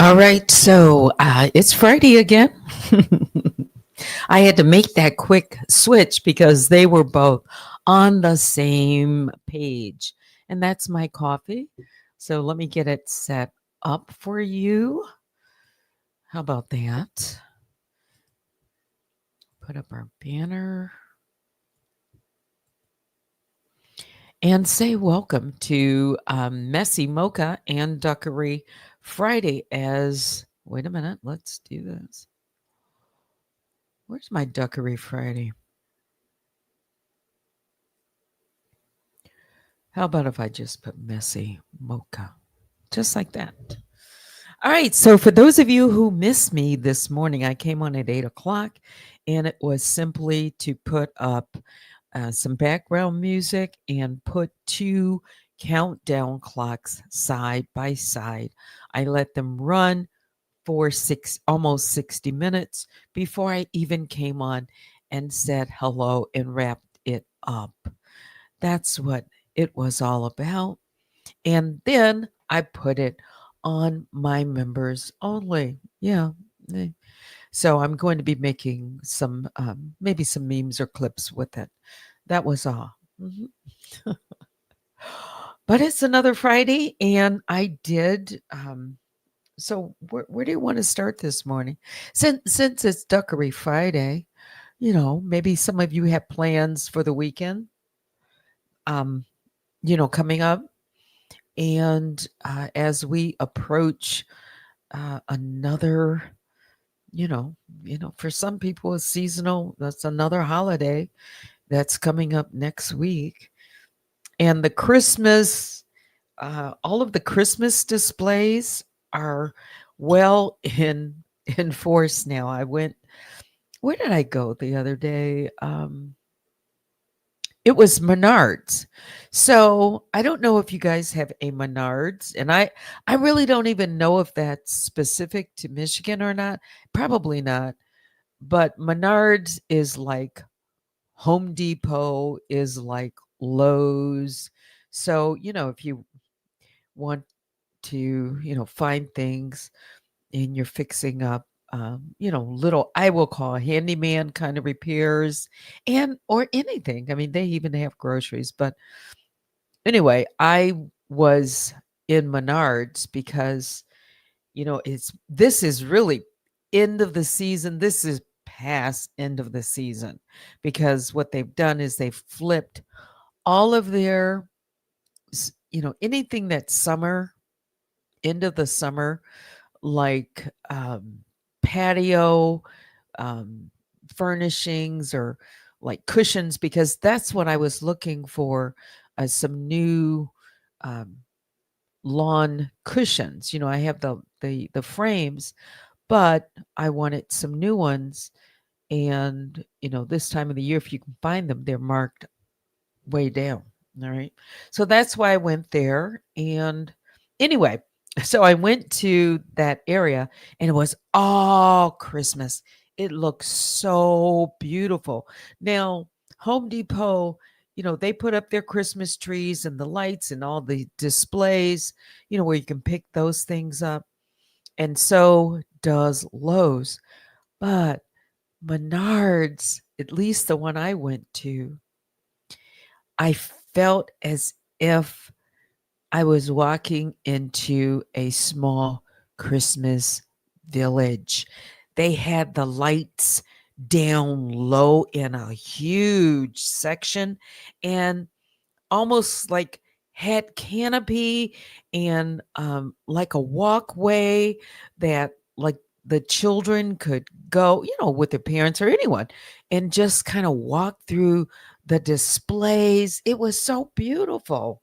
All right, so it's Friday again. I had to make that quick switch because they were both on the same page. And that's my coffee. So let me get it set up for you. How about that? Put up our banner and say welcome to MessyMocha and Duckery Friday wait a minute, let's do this. Where's my Duckery Friday? How about if I just put Messy Mocha? Just like that. All right. So, for those of you who missed me this morning, I came on at 8 o'clock and it was simply to put up some background music and put two countdown clocks side by side. I let them run for almost 60 minutes before I even came on and said hello and wrapped it up. That's what it was all about. And then I put it on my members only. Yeah. So I'm going to be making some, maybe some memes or clips with it. That was all. Mhm. But it's another Friday, and I did. So where do you want to start this morning? Since it's Duckery Friday, maybe some of you have plans for the weekend. Um, coming up. And as we approach another, for some people, it's seasonal. That's another holiday that's coming up next week. And the Christmas, all of the Christmas displays are well in force now. Where did I go the other day? It was Menards. So I don't know if you guys have a Menards, and I really don't even know if that's specific to Michigan or not. Probably not. But Menards is like Home Depot, is like Lowe's. So, if you want to, find things and you're fixing up little, I will call handyman kind of repairs and or anything. I mean, they even have groceries. But anyway, I was in Menards because this is really end of the season. This is past end of the season because what they've done is they've flipped all of their anything that's summer, end of the summer, like patio furnishings or like cushions, because that's what I was looking for, some new um, lawn cushions. I have the frames, but I wanted some new ones. And this time of the year, if you can find them, they're marked way down. All right, so that's why I went there. And anyway, so I went to that area and it was all Christmas. It looked so beautiful. Now, Home Depot, they put up their Christmas trees and the lights and all the displays, where you can pick those things up. And so does Lowe's. But Menards, at least the one I went to, I felt as if I was walking into a small Christmas village. They had the lights down low in a huge section and almost like had canopy and like a walkway that like the children could go, with their parents or anyone, and just kind of walk through the displays. It was so beautiful.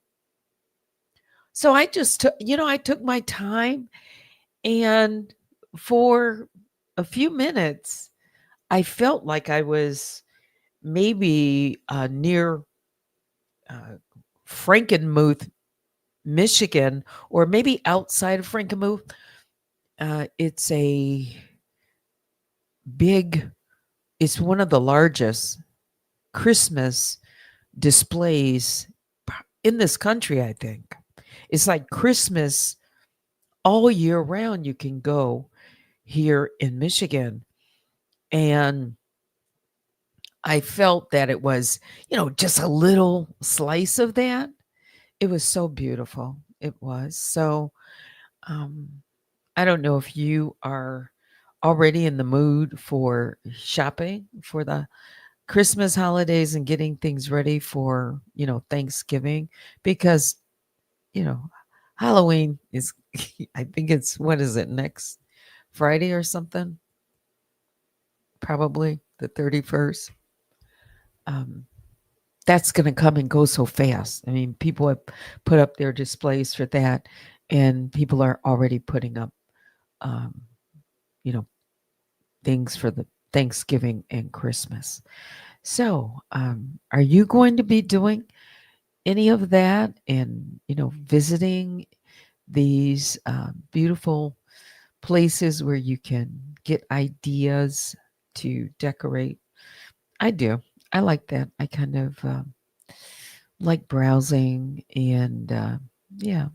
So I just took, I took my time, and for a few minutes, I felt like I was maybe near uh, Frankenmuth, Michigan, or maybe outside of Frankenmuth. It's a big, it's one of the largest Christmas displays in this country, I think. It's like Christmas all year round you can go here in Michigan. And I felt that it was, just a little slice of that. It was so beautiful. It was. So, um, I don't know if you are already in the mood for shopping for the Christmas holidays and getting things ready for, Thanksgiving, because, you know, Halloween is, I think it's, what is it, next Friday or something? Probably the 31st. Um, that's going to come and go so fast. I mean, people have put up their displays for that, and people are already putting up, um, you know, things for the Thanksgiving and Christmas. So, are you going to be doing any of that and, visiting these beautiful places where you can get ideas to decorate? I do. I like that. I kind of like browsing and yeah,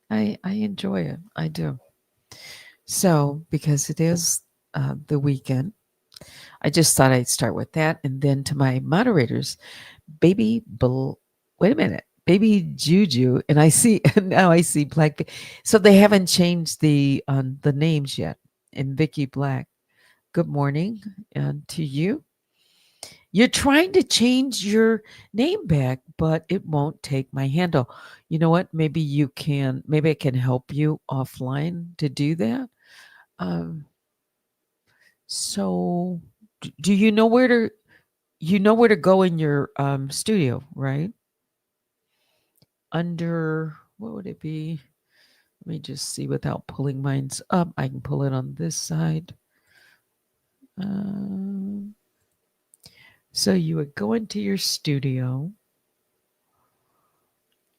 I enjoy it. I do. So, because it is the weekend, I just thought I'd start with that. And then to my moderators, wait a minute, baby Juju. And I see, now I see Black. So they haven't changed the names yet. And Vicky Black, good morning to you. You're trying to change your name back, but it won't take my handle. You know what? Maybe I can help you offline to do that. Um, so do you know where to go in your studio, right? Under, what would it be? Let me just see without pulling mine's up. I can pull it on this side. Um, so you would go into your studio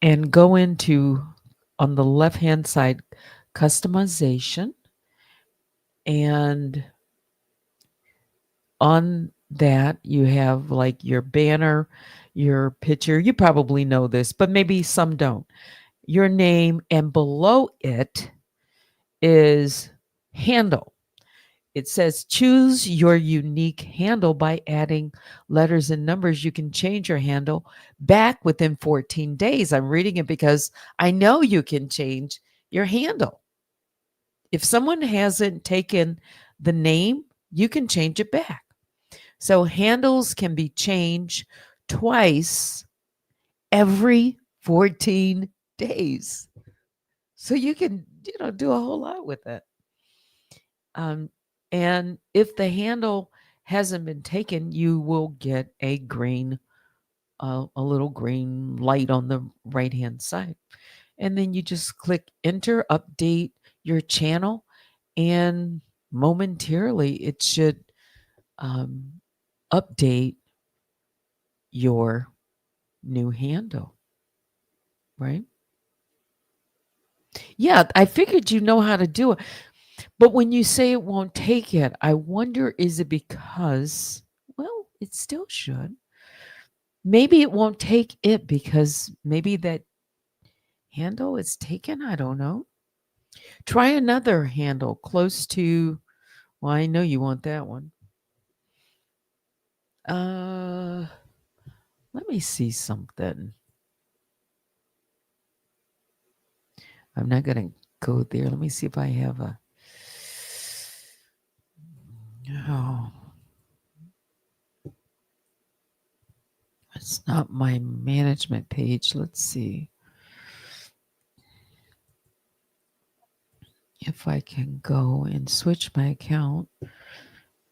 and go into, on the left hand side, customization, and on that you have like your banner, your picture. You probably know this, but maybe some don't. Your name, and below it is handle. It says choose your unique handle by adding letters and numbers. You can change your handle back within 14 days. I'm reading it because I know you can change your handle. If someone hasn't taken the name, you can change it back. So handles can be changed twice every 14 days. So you can, do a whole lot with it. Um, and if the handle hasn't been taken, you will get a little green light on the right hand side. And then you just click enter, update your channel, and momentarily it should um, update your new handle, right? Yeah, I figured you know how to do it. But when you say it won't take it, I wonder, is it because, well, it still should. Maybe it won't take it because maybe that handle is taken. I don't know. Try another handle close to, well, I know you want that one. Uh, Let me see something. I'm not going to go there. Let me see if I have a. Oh, it's not my management page. Let's see if I can go and switch my account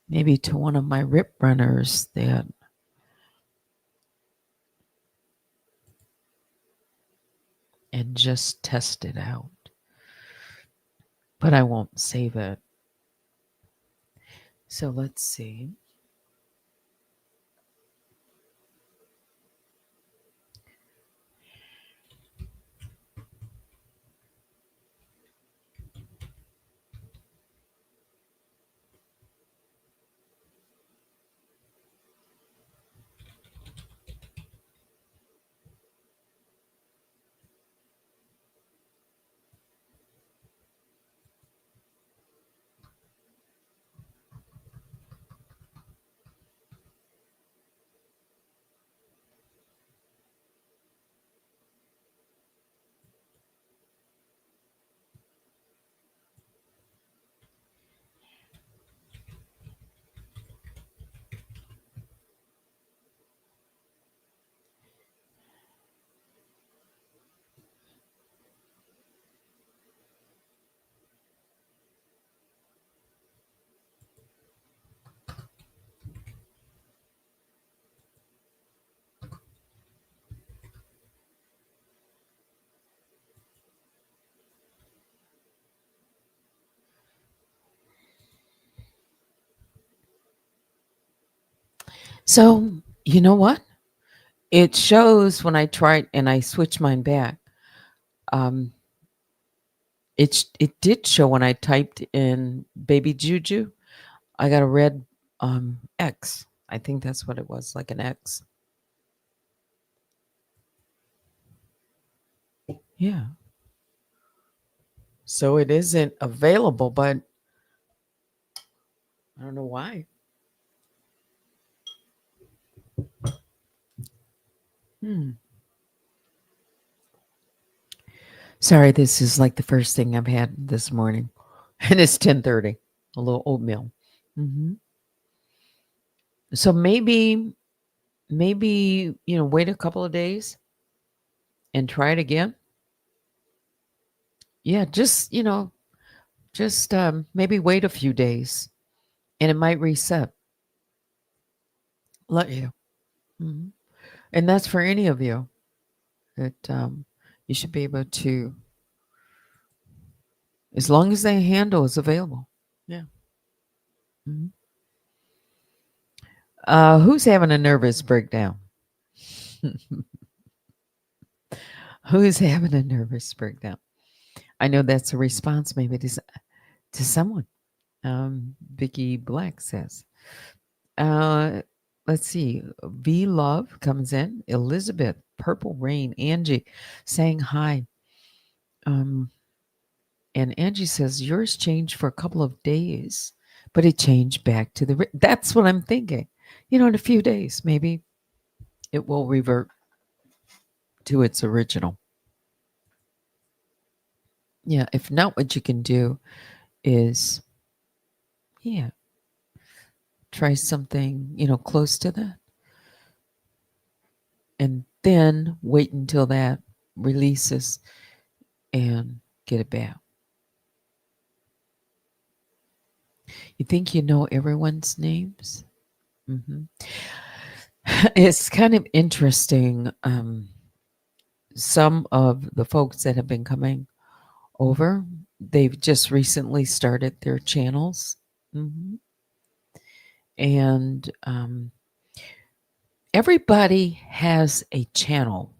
maybe to one of my rip runners that, and just test it out. But I won't save it. So let's see. So, you know what? It shows when I tried and I switched mine back. Um, it did show when I typed in baby juju. I got a red X. I think that's what it was, like an X. Yeah. So it isn't available, but I don't know why. Hmm. Sorry, this is like the first thing I've had this morning, and it's 10:30. A little oatmeal. Hmm. So maybe wait a couple of days and try it again. Yeah, just maybe wait a few days, and it might reset. Let you. Mhm. And that's for any of you that you should be able to, as long as the handle is available. Yeah. Mhm. Who's having a nervous breakdown? Who's having a nervous breakdown? I know that's a response maybe to someone. Vicky Black says. Uh, let's see. V Love comes in. Elizabeth, Purple Rain, Angie saying hi. Um, and Angie says yours changed for a couple of days, but it changed back to the. That's what I'm thinking. In a few days, maybe it will revert to its original. Yeah. If not, what you can do is, yeah, try something, close to that, and then wait until that releases and get it back. You think you know everyone's names? Hmm. It's kind of interesting. Some of the folks that have been coming over, they've just recently started their channels. Hmm. And everybody has a channel.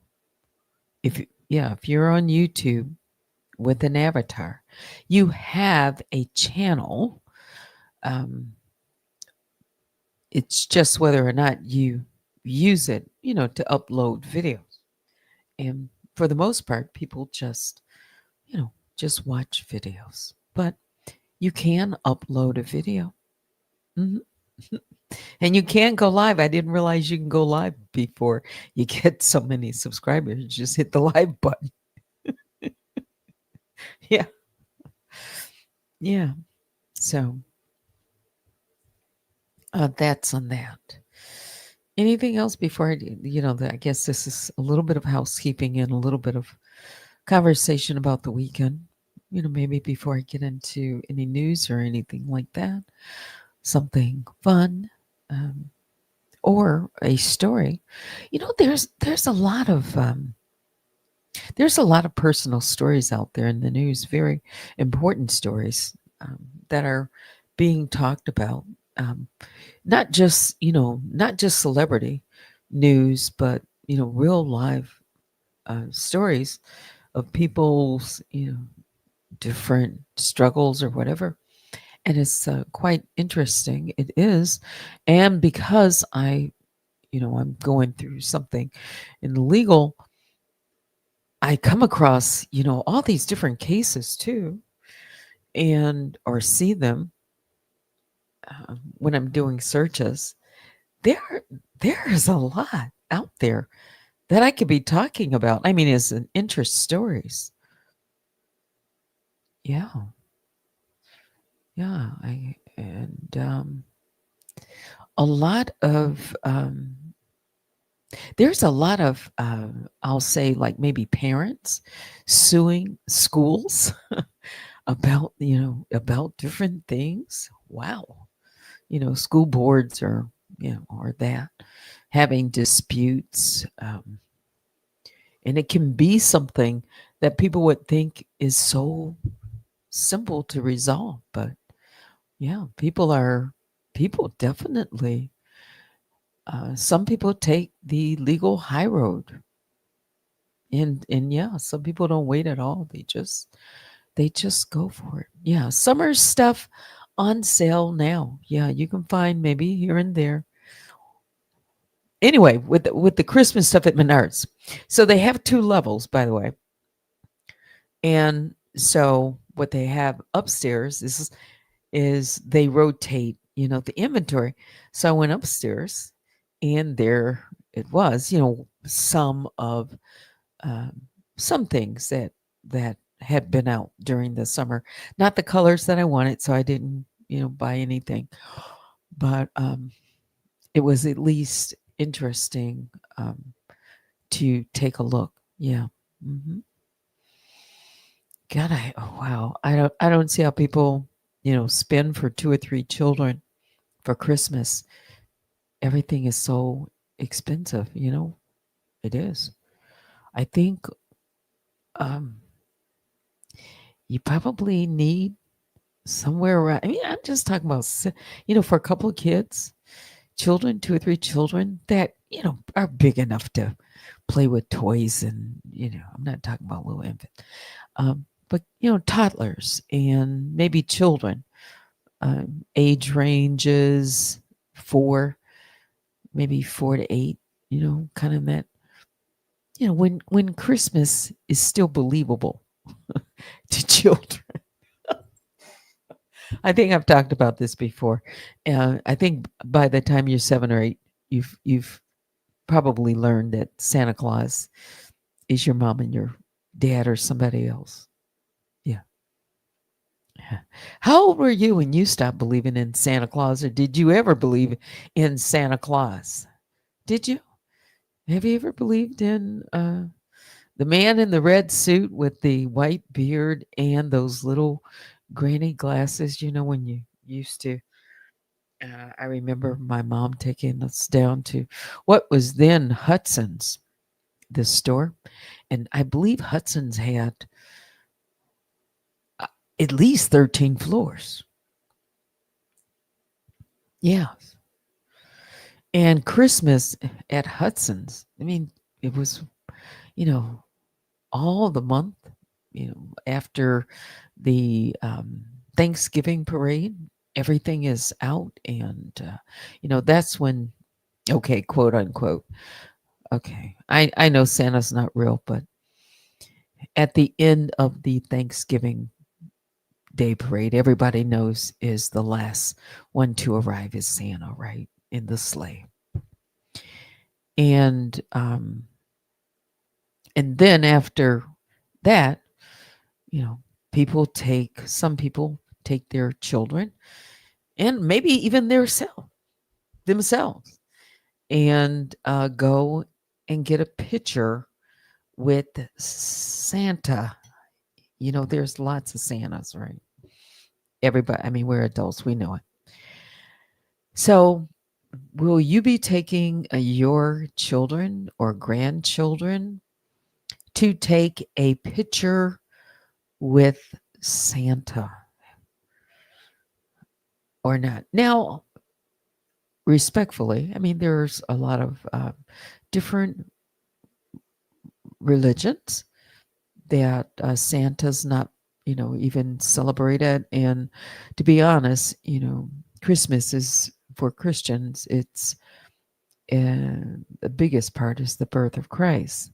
If you're on YouTube with an avatar, you have a channel. Um, it's just whether or not you use it, to upload videos. And for the most part, people just watch videos. But you can upload a video. Mhm. And you can go live. I didn't realize you can go live before you get so many subscribers. Just hit the live button. Yeah. Yeah. So that's on that. Anything else before I guess this is a little bit of housekeeping and a little bit of conversation about the weekend. Maybe before I get into any news or anything like that, something fun, um, or a story. There's a lot of personal stories out there in the news, very important stories that are being talked about. Um, not just celebrity news, but real live stories of people's different struggles or whatever. And it's quite interesting. It is. And because I'm going through something in the legal, I come across, all these different cases too, and or see them when I'm doing searches. There, there is a lot out there that I could be talking about. I mean, it's an interest stories. Yeah, yeah. A lot of there's a lot of I'll say like maybe parents suing schools about different things. Wow. School boards or that having disputes, and it can be something that people would think is so simple to resolve, but yeah, people definitely Some people take the legal high road, and yeah, some people don't wait at all. They just go for it. Yeah, summer stuff on sale now. Yeah, you can find maybe here and there. Anyway, with the Christmas stuff at Menards, so they have two levels, by the way. And so what they have upstairs is they rotate, the inventory. So I went upstairs, and there it was, some of um, some things that had been out during the summer, not the colors that I wanted, so I didn't, buy anything. But it was at least interesting to take a look. Yeah. hmm God, wow. I don't see how people, spend for two or three children for Christmas. Everything is so expensive. It is. I think um, you probably need somewhere around. I mean, I'm just talking about, for a couple of kids, children, two or three children that are big enough to play with toys, and I'm not talking about little infant, but toddlers and maybe children, age ranges four, maybe 4 to 8. Kind of that. When Christmas is still believable to children. I think I've talked about this before. I think by the time you're 7 or 8, you've probably learned that Santa Claus is your mom and your dad or somebody else. Yeah. Yeah. How old were you when you stopped believing in Santa Claus, or did you ever believe in Santa Claus? Did you? Have you ever believed in the man in the red suit with the white beard and those little granny glasses? When you used to. I remember my mom taking us down to what was then Hudson's, this store. And I believe Hudson's had uh, at least 13 floors. Yeah. And Christmas at Hudson's, I mean, it was, you know, all the month, after the Thanksgiving parade, everything is out. And, that's when, okay, quote unquote. Okay. I know Santa's not real, but at the end of the Thanksgiving Day parade, everybody knows is the last one to arrive is Santa, right? In the sleigh. And and then after that, you know, some people take their children and maybe even themselves and go and get a picture with Santa. There's lots of Santas, right? Everybody, I mean, we're adults, we know it. So, will you be taking your children or grandchildren to take a picture with Santa or not? Now, respectfully, I mean, there's a lot of different religions that Santa's not, even celebrated. And to be honest, Christmas is for Christians. It's the biggest part is the birth of Christ,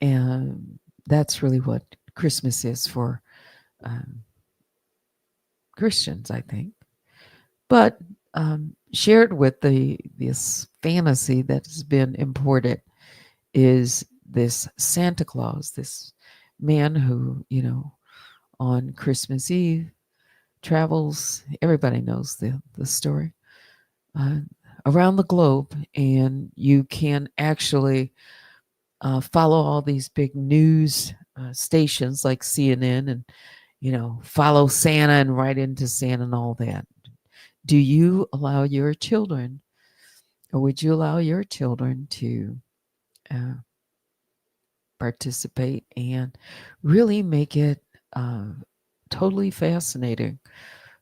and that's really what Christmas is for um, Christians, I think. But shared with this fantasy that has been imported is this Santa Claus, this man who, on Christmas Eve travels. Everybody knows the story, uh, around the globe, and you can actually follow all these big news stations like CNN, and follow Santa and write into Santa and all that. Do you allow your children, or would you allow your children to uh, participate and really make it totally fascinating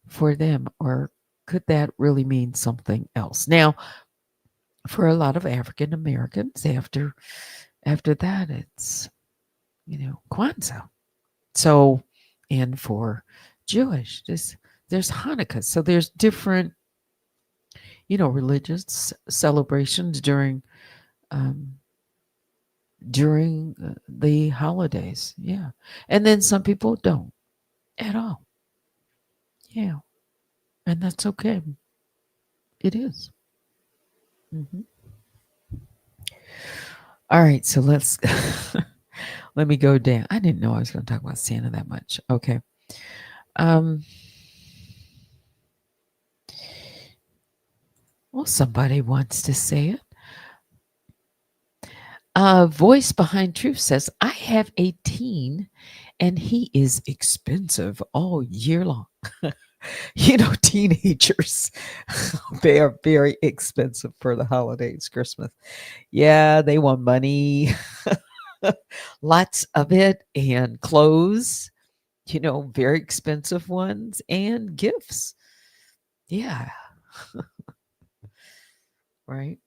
for them, or could that really mean something else? Now, for a lot of African Americans, after that, it's Kwanzaa. So, and for Jewish, there's Hanukkah. So there's different religious celebrations um, during the holidays. Yeah, and then some people don't at all. Yeah, and that's okay. It is. Mhm. All right, so let's let me go down. I didn't know I was going to talk about Santa that much. Okay. Um, well, somebody wants to say it. Voice Behind Truth says, I have a teen and he is expensive all year long. Teenagers, they are very expensive for the holidays, Christmas. Yeah, they want money, lots of it, and clothes, very expensive ones, and gifts. Yeah, right.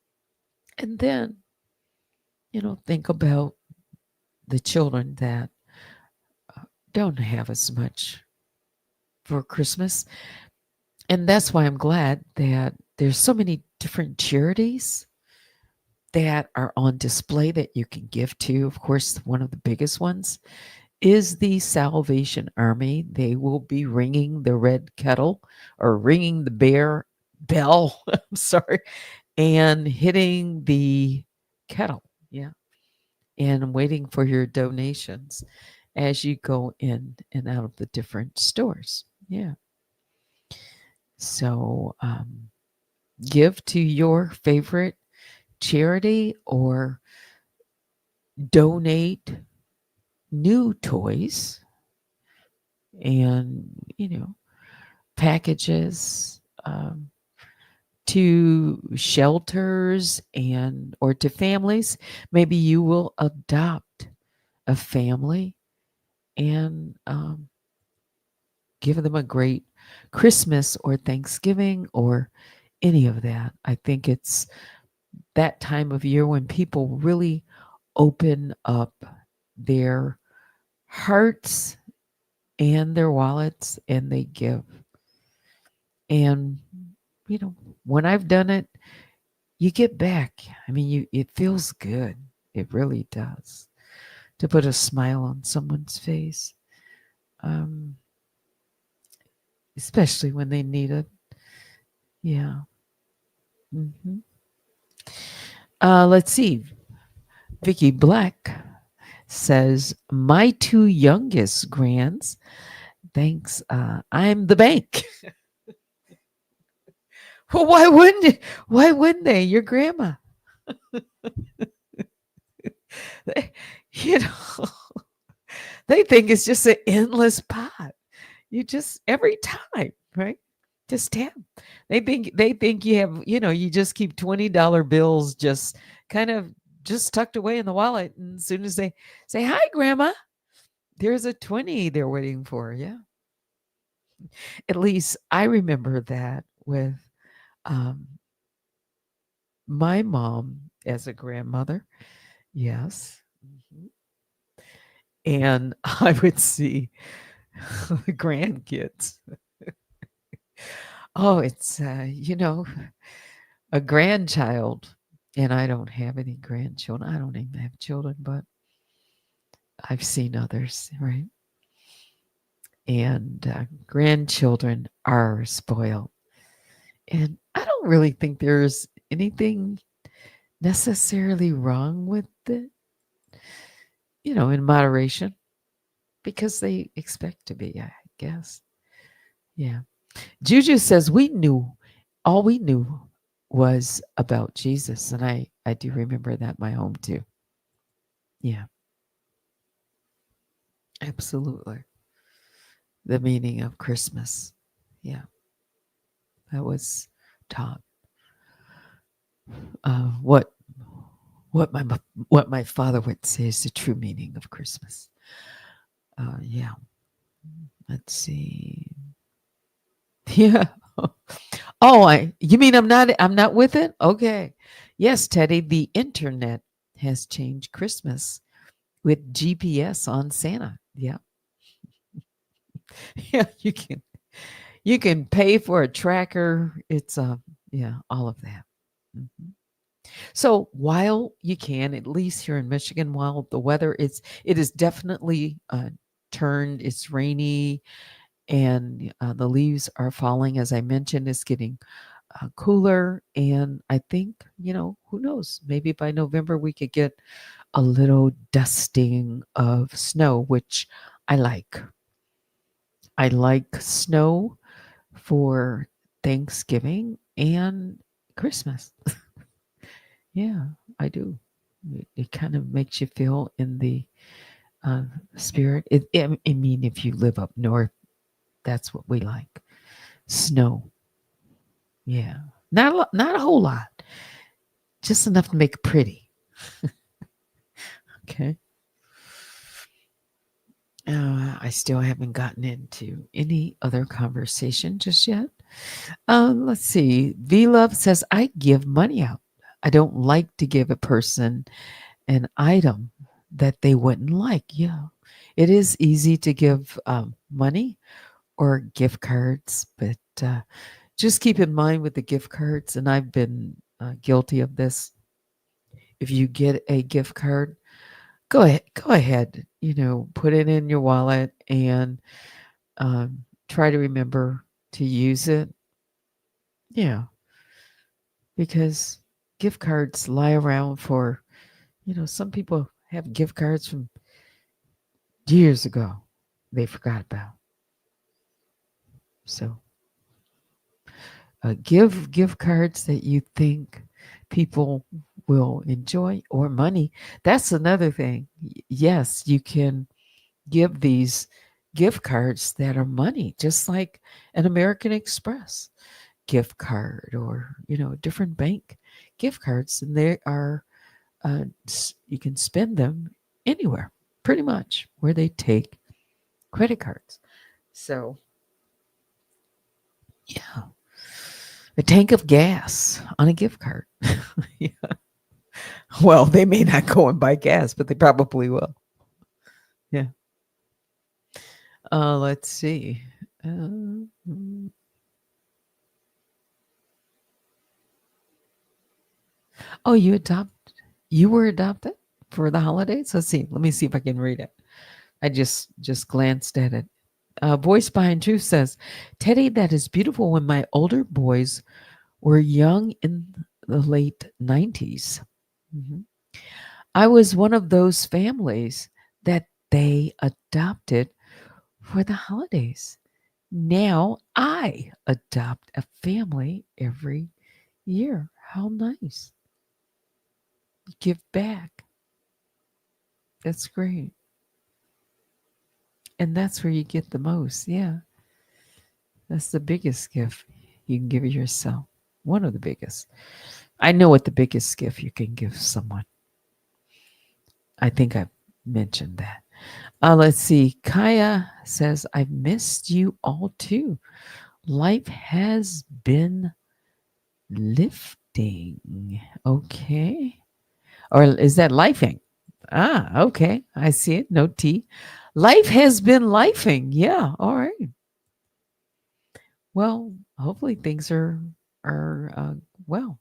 And then, think about the children that don't have as much for Christmas. And that's why I'm glad that there's so many different charities that are on display that you can give to. Of course, one of the biggest ones is the Salvation Army. They will be ringing the red kettle or ringing the bear bell. I'm sorry, and hitting the kettle. Yeah. And I'm waiting for your donations as you go in and out of the different stores. Yeah. So give to your favorite charity or donate new toys and, packages to shelters and or to families. Maybe you will adopt a family and give them a great Christmas or Thanksgiving or any of that. I think it's that time of year when people really open up their hearts and their wallets and they give. And, when I've done it, you get back. I mean, it feels good. It really does to put a smile on someone's face, um, especially when they need it. Yeah. hmm let's see. Vicky Black says, my two youngest grands, thanks. I'm the bank. Well, why wouldn't it? Why wouldn't they? Your grandma. They, you know, they think it's just an endless pot. You just every time, right? Just tap. They think you have, you just keep $20 bills just kind of just tucked away in the wallet. And as soon as they say, hi, grandma, there's a 20 they're waiting for. Yeah. At least I remember that with um, my mom as a grandmother. Yes. Mhm. And I would see the grandkids. Oh, it's, a grandchild. And I don't have any grandchildren. I don't even have children, but I've seen others, right? And grandchildren are spoiled. And I don't really think there's anything necessarily wrong with it, in moderation, because they expect to be, I guess. Yeah. Juju says all we knew was about Jesus. And I do remember that in my home too. Yeah, absolutely. The meaning of Christmas. Yeah, that was taught. What what my what my father would say is the true meaning of Christmas. Yeah. Let's see. Yeah. Oh, you mean I'm not with it? Okay. Yes, Teddy, the internet has changed Christmas with GPS on Santa. Yeah. Yeah, you can pay for a tracker. It's yeah, all of that. Mhm. So while you can, at least here in Michigan, while the weather it is definitely turned, it's rainy and the leaves are falling. As I mentioned, it's getting cooler, and I think who knows? Maybe by November we could get a little dusting of snow, which I like. I like snow for Thanksgiving and Christmas. Yeah, I do. It kind of makes you feel in the uh, spirit. I mean, if you live up north, that's what we like. Snow. Yeah, not a whole lot, just enough to make it pretty. Okay. I still haven't gotten into any other conversation just yet. Let's see. V Love says, I give money out. I don't like to give a person an item that they wouldn't like. Yeah. It is easy to give money or gift cards, but just keep in mind with the gift cards, and I've been guilty of this. If you get a gift card, go ahead, put it in your wallet and try to remember to use it. Yeah, because gift cards lie around for, some people have gift cards from years ago they forgot about. So give gift cards that you think people will enjoy, or money. That's another thing. Yes, you can give these gift cards that are money, just like an American Express gift card, or different bank gift cards, and they are you can spend them anywhere, pretty much, where they take credit cards. So yeah, a tank of gas on a gift card. Yeah. Well, they may not go and buy gas, but they probably will. Yeah. Let's see. Mm, oh, you were adopted for the holidays? Let's see. Let me see if I can read it. I just glanced at it. Voice Behind Truth says, Teddy, that is beautiful. When my older boys were young in the late 90s, mhm, I was one of those families that they adopted for the holidays. Now I adopt a family every year. How nice. Give back. That's great. And that's where you get the most. Yeah. That's the biggest gift you can give yourself. One of the biggest. I know what the biggest gift you can give someone. I think I mentioned that. Let's see. Kaya says, I've missed you all too. Life has been lifting. Okay. Or is that lifing? Ah, okay. I see it. No T. Life has been lifing. Yeah. All right. Well, hopefully things are well.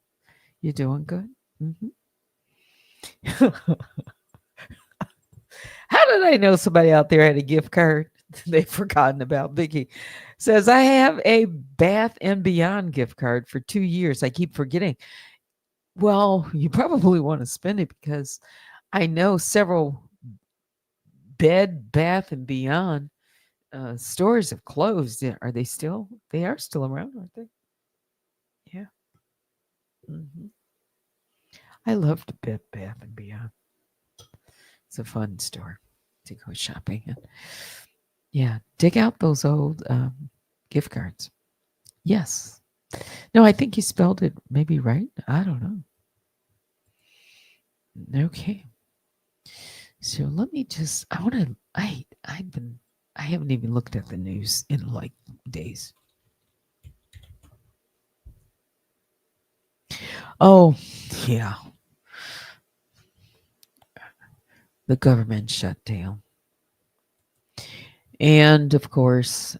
You're doing good. Hmm. How did I know somebody out there had a gift card they've forgotten about? Vicky says, I have a Bath and Beyond gift card for 2 years. I keep forgetting. Well, you probably want to spend it because I know several Bed, Bath, and Beyond stores have closed. Yeah, are they still? They are still around, aren't they? Yeah. Hmm. I love the Bed, Bath, and Beyond. It's a fun store to go shopping in. Yeah, dig out those old gift cards. Yes. No, I think you spelled it maybe right. I don't know. Okay. So let me just. I want to. I've been. I haven't even looked at the news in like days. Oh, yeah, the government shut down. And of course,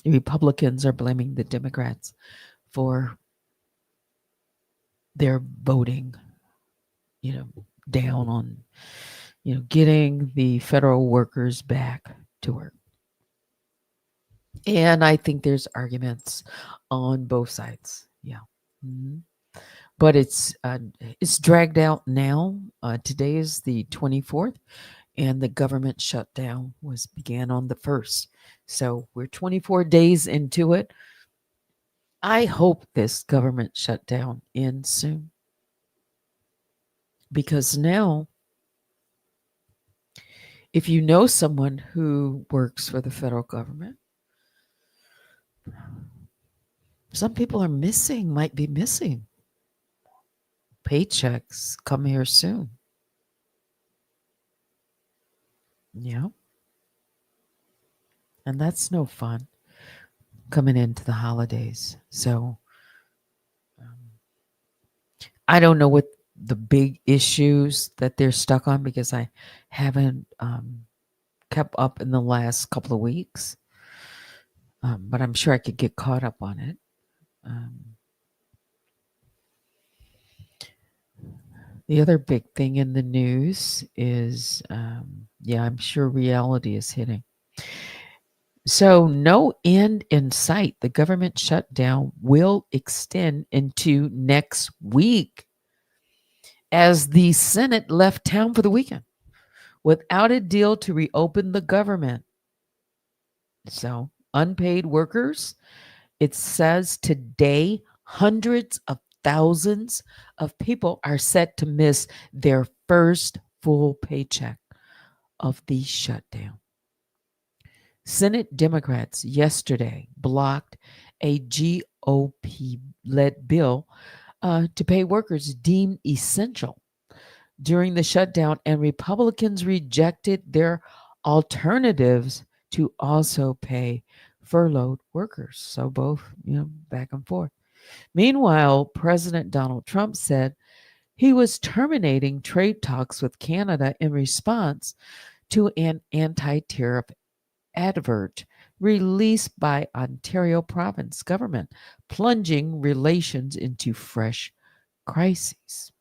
Republicans are blaming the Democrats for their voting, you know, down on, getting the federal workers back to work. And I think there's arguments on both sides. Yeah. Mhm. But it's dragged out now. Today is the 24th, and the government shutdown was began on the 1st. So we're 24 days into it. I hope this government shutdown ends soon because now, if you know someone who works for the federal government, some people are missing, might be missing. Paychecks come here soon. Yeah. And that's no fun coming into the holidays. So um, I don't know what the big issues that they're stuck on because I haven't kept up in the last couple of weeks. But I'm sure I could get caught up on it. Um, the other big thing in the news is, yeah, I'm sure reality is hitting. So, no end in sight. The government shutdown will extend into next week as the Senate left town for the weekend without a deal to reopen the government. So, unpaid workers, it says today, hundreds of thousands of people are set to miss their first full paycheck of the shutdown. Senate Democrats yesterday blocked a GOP led bill to pay workers deemed essential during the shutdown, and Republicans rejected their alternatives to also pay furloughed workers. So both, back and forth. Meanwhile, President Donald Trump said he was terminating trade talks with Canada in response to an anti tariff advert released by Ontario province government, plunging relations into fresh crises.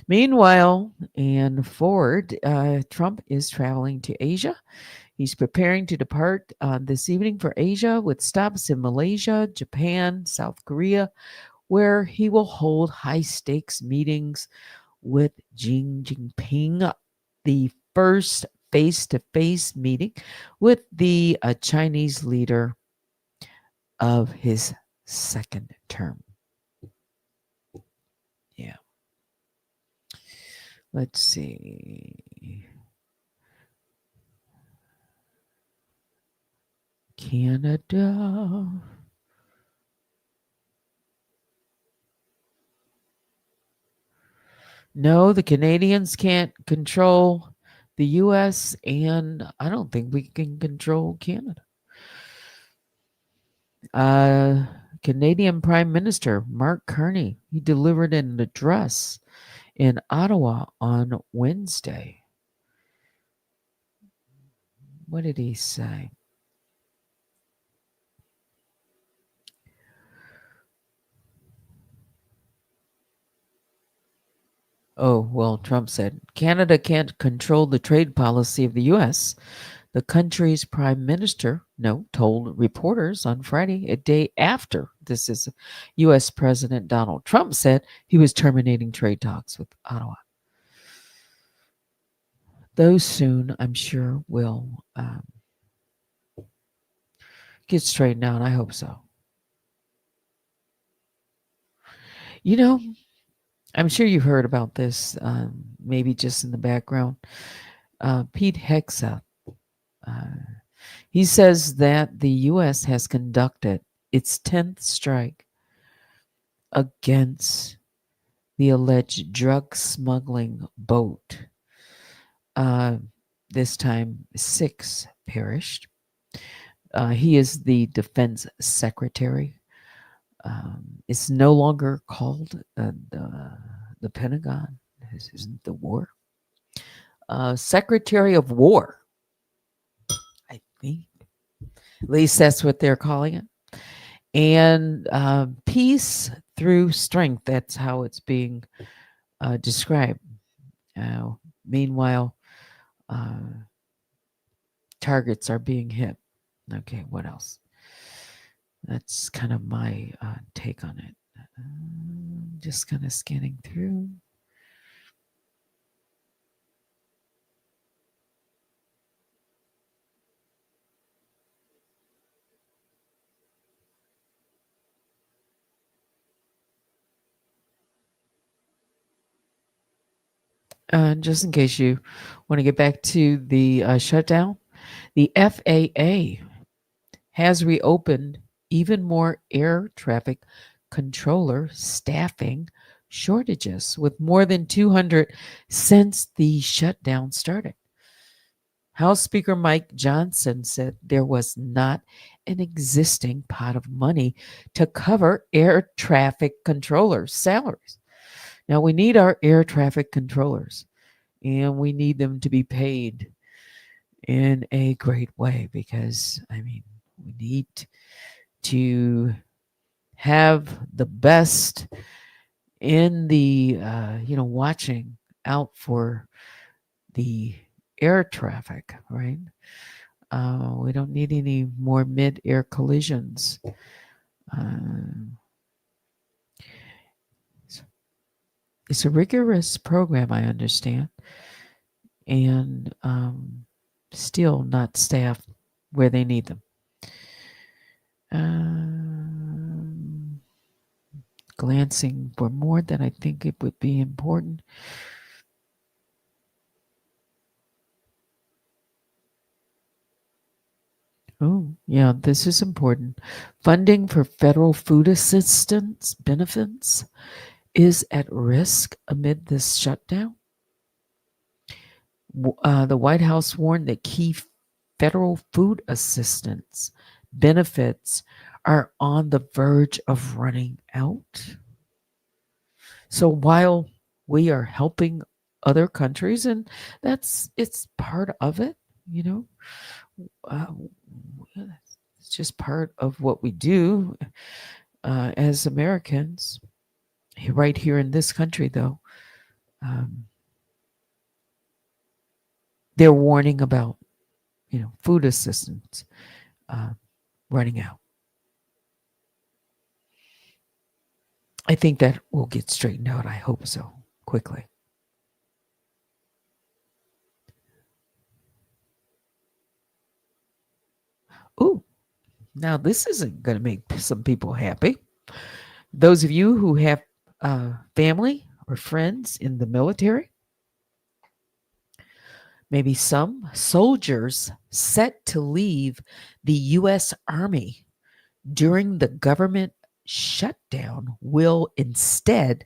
Meanwhile, and forward, Trump is traveling to Asia. He's preparing to depart this evening for Asia with stops in Malaysia, Japan, South Korea, where he will hold high stakes meetings with Xi Jinping, the first face to face meeting with the Chinese leader of his second term. Yeah. Let's see. Canada. No, the Canadians can't control the US, and I don't think we can control Canada. Uh, Canadian Prime Minister Mark Carney, he delivered an address in Ottawa on Wednesday. What did he say? Oh, well, Trump said Canada can't control the trade policy of the U.S. The country's prime minister, no, told reporters on Friday, a day after this is U.S. President Donald Trump said he was terminating trade talks with Ottawa. Those soon, I'm sure, will get straightened out. I hope so. You know, I'm sure you've heard about this, maybe just in the background. Pete Hegseth, uh, he says that the U.S. has conducted its 10th strike against the alleged drug smuggling boat. Uh, this time, 6 perished. He is the defense secretary. It's no longer called the Pentagon. This isn't the war. Secretary of War, I think. At least that's what they're calling it. And peace through strength. That's how it's being described. Meanwhile, uh, targets are being hit. Okay, what else? That's kind of my take on it. Just kind of scanning through. Just in case you want to get back to the shutdown, the FAA has reopened even more air traffic controller staffing shortages, with more than 200 since the shutdown started. House Speaker Mike Johnson said there was not an existing pot of money to cover air traffic controllers' salaries. Now, we need our air traffic controllers, and we need them to be paid in a great way because, I mean, we need to have the best in the, watching out for the air traffic, right? We don't need any more mid-air collisions. It's a rigorous program, I understand, and still not staffed where they need them. Glancing for more than I think it would be important. Oh, yeah, this is important. Funding for federal food assistance benefits is at risk amid this shutdown. The White House warned that key federal food assistance benefits are on the verge of running out. So while we are helping other countries, and it's part of it, you know, uh, it's just part of what we do as Americans. Right here in this country, though, um, they're warning about food assistance uh, running out. I think that will get straightened out. I hope so quickly. Ooh, now this isn't going to make some people happy. Those of you who have family or friends in the military, maybe some soldiers set to leave the U.S. Army during the government shutdown will instead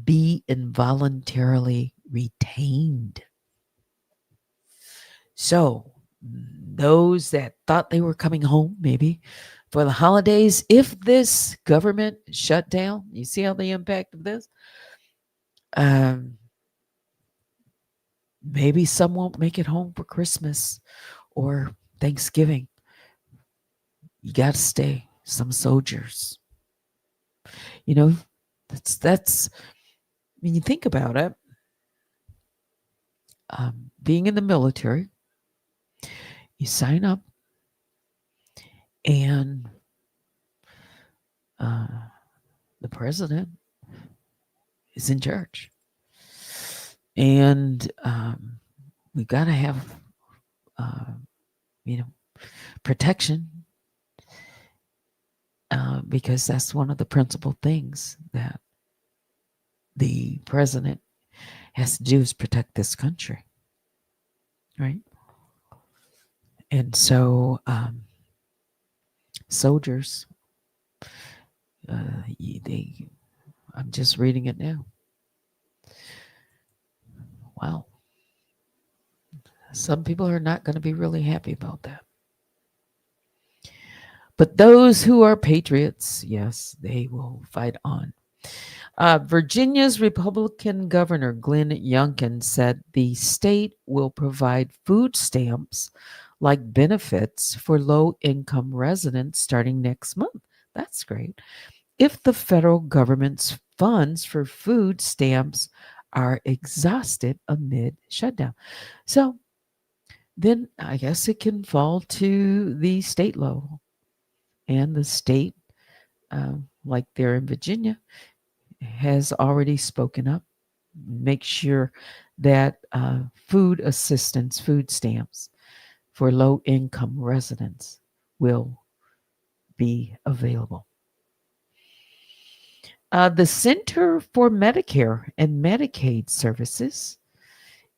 be involuntarily retained. So, those that thought they were coming home maybe for the holidays, if this government shutdown, you see how the impact of this? Um, Maybe some won't make it home for Christmas or Thanksgiving. You got to stay. Some soldiers, you know, that's. When you think about it, being in the military, you sign up, and uh, the president is in charge, and we've got to have, uh, you know, protection because that's one of the principal things that the president has to do is protect this country, right? And so soldiers, they, I'm just reading it now. Wow. Some people are not going to be really happy about that. But those who are patriots, yes, they will fight on. Virginia's Republican Governor Glenn Youngkin said the state will provide food stamps like benefits for low income residents starting next month. That's great. If the federal government's funds for food stamps are exhausted amid shutdown. So then I guess it can fall to the state level, and the state, like there in Virginia, has already spoken up. Make sure that food assistance, food stamps for low income residents will be available. The Center for Medicare and Medicaid Services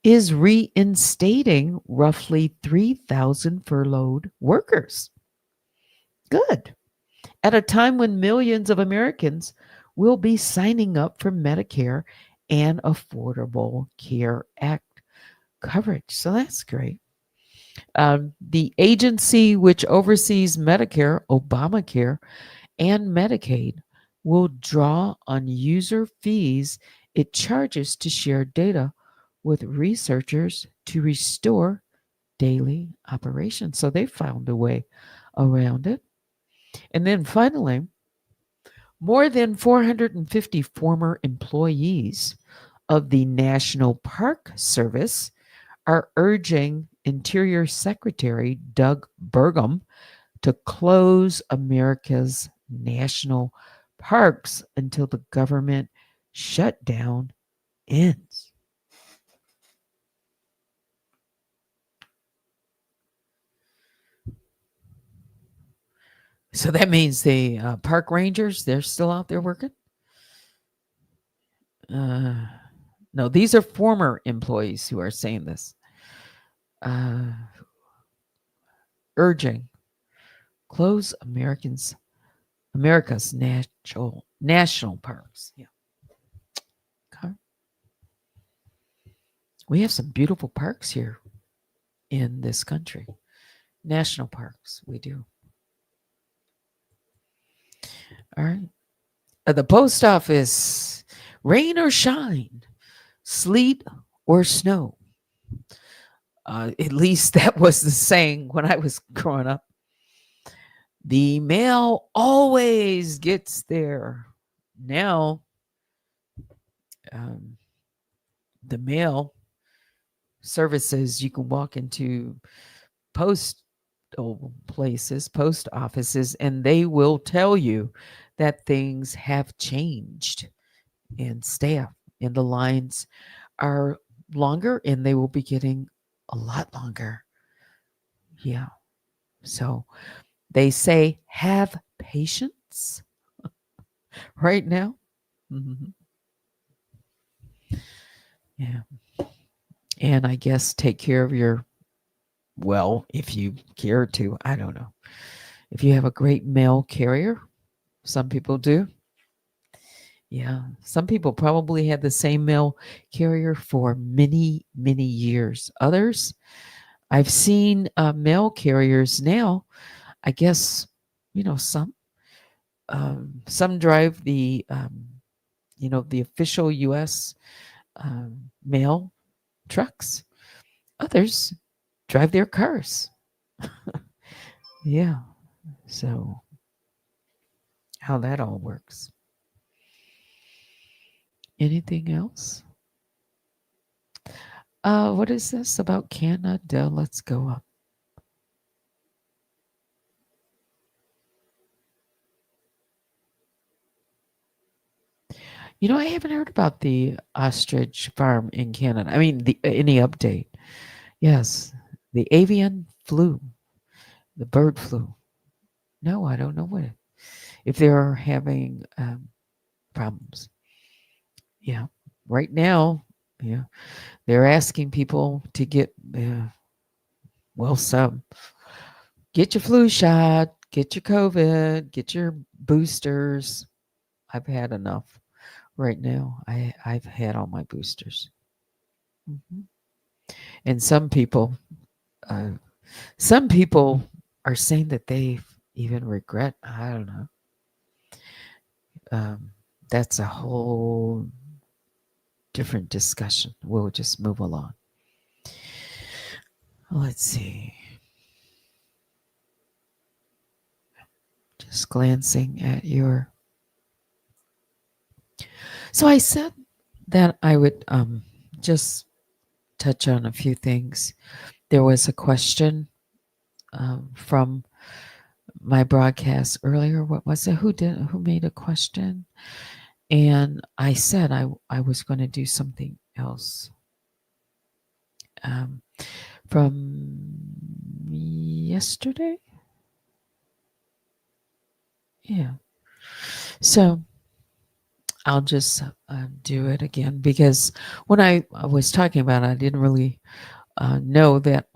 is reinstating roughly 3,000 furloughed workers. Good. At a time when millions of Americans will be signing up for Medicare and Affordable Care Act coverage. So that's great. The agency which oversees Medicare, Obamacare, and Medicaid will draw on user fees it charges to share data with researchers to restore daily operations. So they found a way around it. And then finally, more than 450 former employees of the National Park Service are urging Interior Secretary Doug Burgum to close America's national parks until the government shutdown ends. So that means the park rangers, they're still out there working? Uh, no, these are former employees who are saying this. Uh, urging close America's national parks. Yeah. Okay. We have some beautiful parks here in this country. National parks, we do. All right. The post office, rain or shine, sleet or snow. At least that was the saying when I was growing up. The mail always gets there. Now, um, the mail services, you can walk into post places, post offices, and they will tell you that things have changed in staff, and the lines are longer and they will be getting a lot longer. Yeah. So they say have patience right now. Mhm. Yeah. And I guess take care of your, well, if you care to, I don't know. If you have a great mail carrier, some people do. Yeah. Some people probably had the same mail carrier for many, many years. Others, I've seen mail carriers now. I guess, some drive the, the official U.S. Mail trucks. Others drive their cars. Yeah. So how that all works. Anything else? What is this about Canada? Let's go up. I haven't heard about the ostrich farm in Canada. I mean, any update? Yes, the avian flu, the bird flu. No, I don't know if they're having problems. Yeah, right now, yeah, they're asking people to get, some get your flu shot, get your COVID, get your boosters. I've had enough right now. I've had all my boosters. Mhm. And uh, some people are saying that they've even regret. I don't know. That's a whole different discussion. We'll just move along. Let's see. Just glancing at your. So I said that I would just touch on a few things. There was a question from my broadcast earlier. What was it? Who made a question? And I said I was going to do something else. Um, from yesterday? Yeah. So I'll just do it again because when I was talking about it, I didn't really know that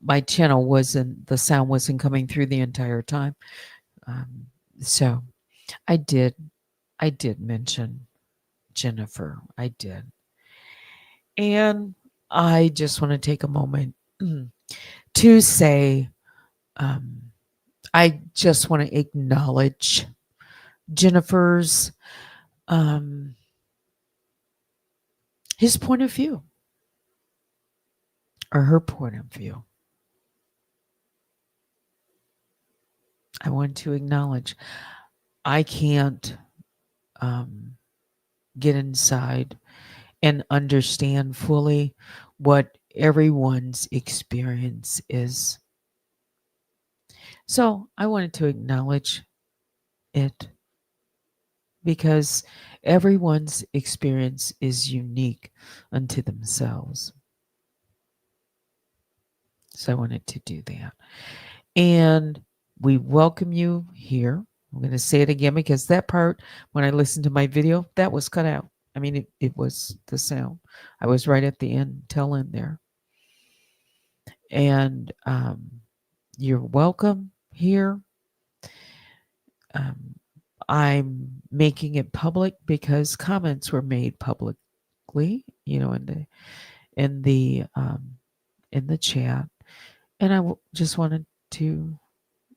my channel the sound wasn't coming through the entire time. Um, so I did mention Jennifer. I did. And I just want to take a moment to say um, I just want to acknowledge Jennifer's um, his point of view or her point of view. I want to acknowledge I can't get inside and understand fully what everyone's experience is. So I wanted to acknowledge it because everyone's experience is unique unto themselves. So I wanted to do that. And we welcome you here. I'm going to say it again because that part, when I listened to my video, that was cut out. I mean, it was the sound. I was right at the end, tail end there. And you're welcome here. Um, I'm making it public because comments were made publicly, in the in the chat, and just wanted to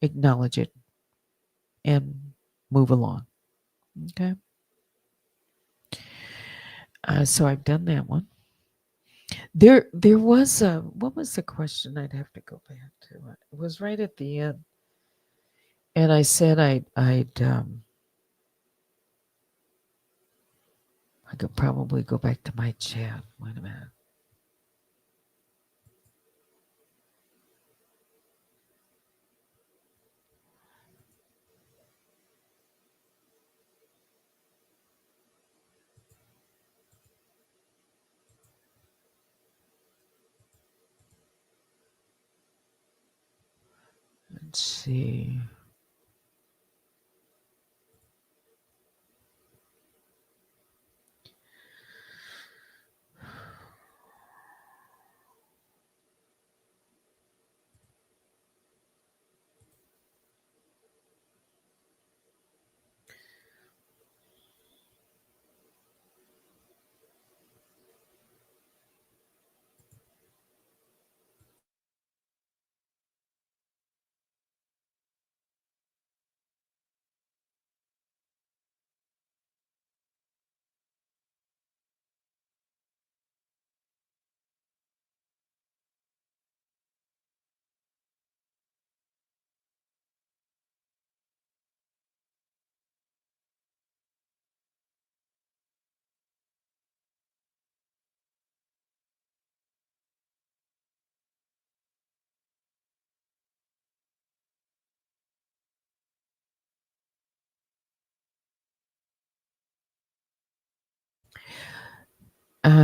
acknowledge it and move along. Okay. So I've done that one. There was a what was the question? I'd have to go back to it. It was right at the end, and I said I could probably go back to my chat. Wait a minute. Let's see.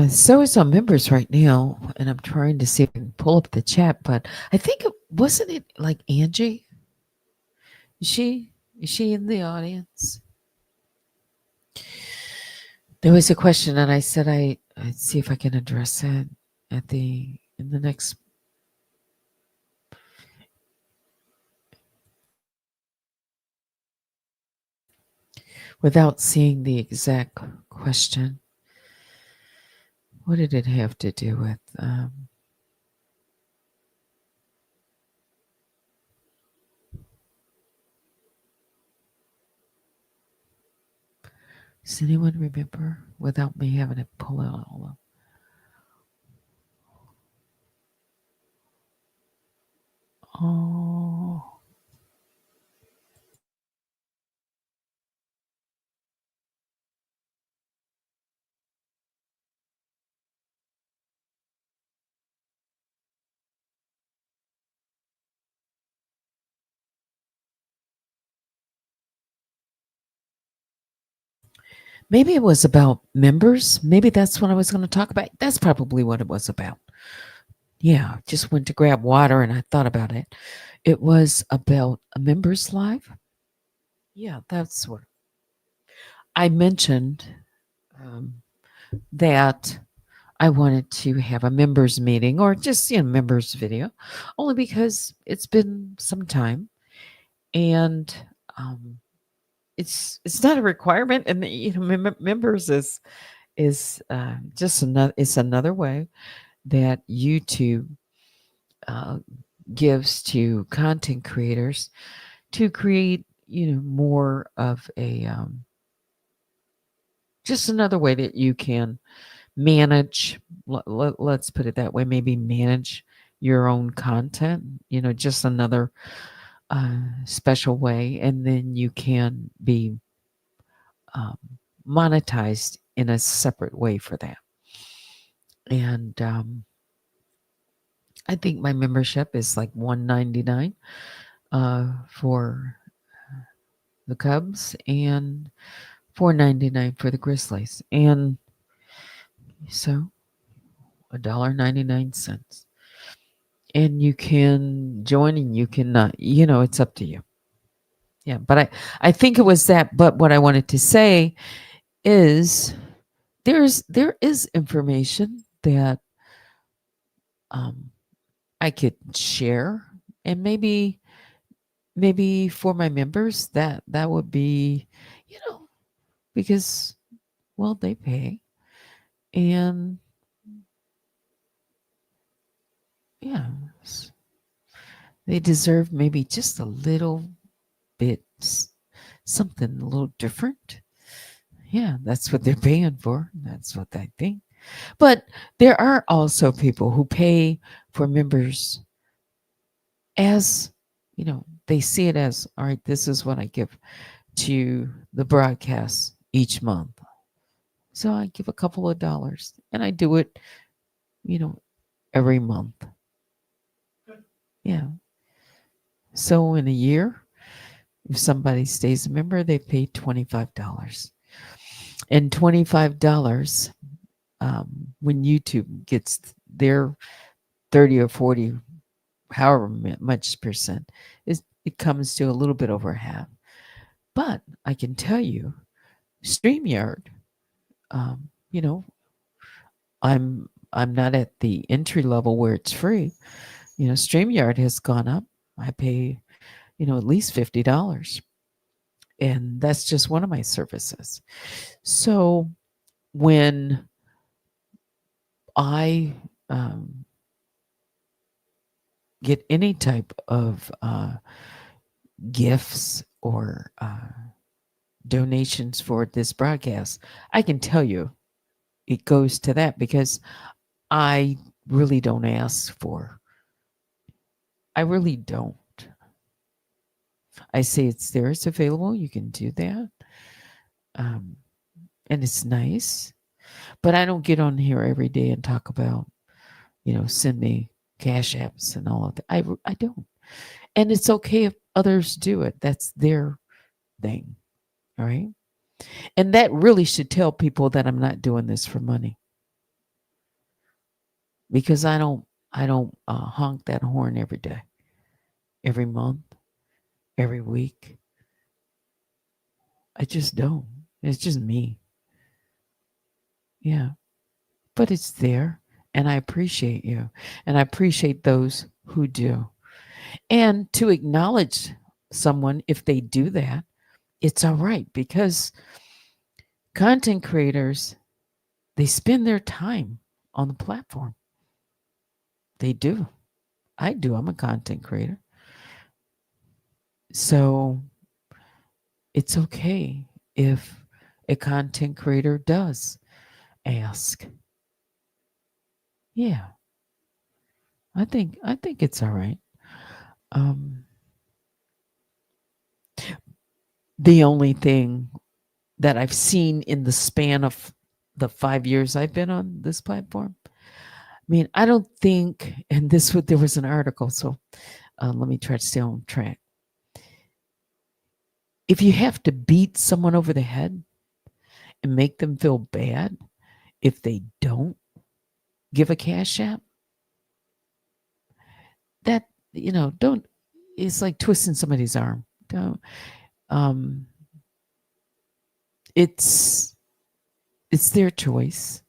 So it's on members right now, and I'm trying to see if I can pull up the chat. But I think it wasn't it like Angie. Is she in the audience? There was a question, and I said I'd see if I can address it in the next. Without seeing the exact question. What did it have to do with? Does anyone remember without me having to pull it all up? Oh, maybe it was about members. Maybe that's what I was going to talk about. That's probably what it was about. Yeah, just went to grab water and I thought about it. It was about a members live. Yeah, that's what I mentioned, um, that I wanted to have a members meeting or just members video, only because it's been some time and um, it's not a requirement, and members is just another it's another way that YouTube uh, gives to content creators to create more of a just another way that you can manage, let's put it that way, maybe manage your own content, just another special way, and then you can be um, monetized in a separate way for that. And I think my membership is like $199 for the Cubs and $4.99 for the Grizzlies, and so $1.99. And you can join and you can not, it's up to you. Yeah, but I think it was that. But what I wanted to say is there is information that um, I could share, and maybe for my members that would be, you know, because well they pay, and yeah, they deserve maybe just a little bit something a little different. Yeah, that's what they're paying for. That's what I think. But there are also people who pay for members as, they see it as, all right, this is what I give to the broadcast each month. So I give a couple of dollars and I do it, you know, every month. Yeah. So in a year, if somebody stays a member, they pay $25. And $25, when YouTube gets their 30 or 40, however much percent, it comes to a little bit over half. But I can tell you, StreamYard, um, you know, I'm not at the entry level where it's free. StreamYard has gone up. I pay, at least $50. And that's just one of my services. So when I get any type of gifts or donations for this broadcast, I can tell you it goes to that because I really don't ask for. I really don't. I say it's there, it's available. You can do that. Um, and it's nice. But I don't get on here every day and talk about, send me cash apps and all of that. I don't. And it's okay if others do it. That's their thing. All right. And that really should tell people that I'm not doing this for money, because I don't honk that horn every day, every month, every week. I just don't. It's just me. Yeah. But it's there, and I appreciate you, and I appreciate those who do. And to acknowledge someone if they do that, it's all right, because content creators, they spend their time on the platform. They do. I do. I'm a content creator. So it's okay if a content creator does ask. Yeah, I think it's all right. Um, the only thing that I've seen in the span of the 5 years I've been on this platform, I mean, I don't think, and there was an article, so let me try to stay on track. If you have to beat someone over the head and make them feel bad if they don't give a cash app, that, don't, it's like twisting somebody's arm. Don't, um, it's their choice.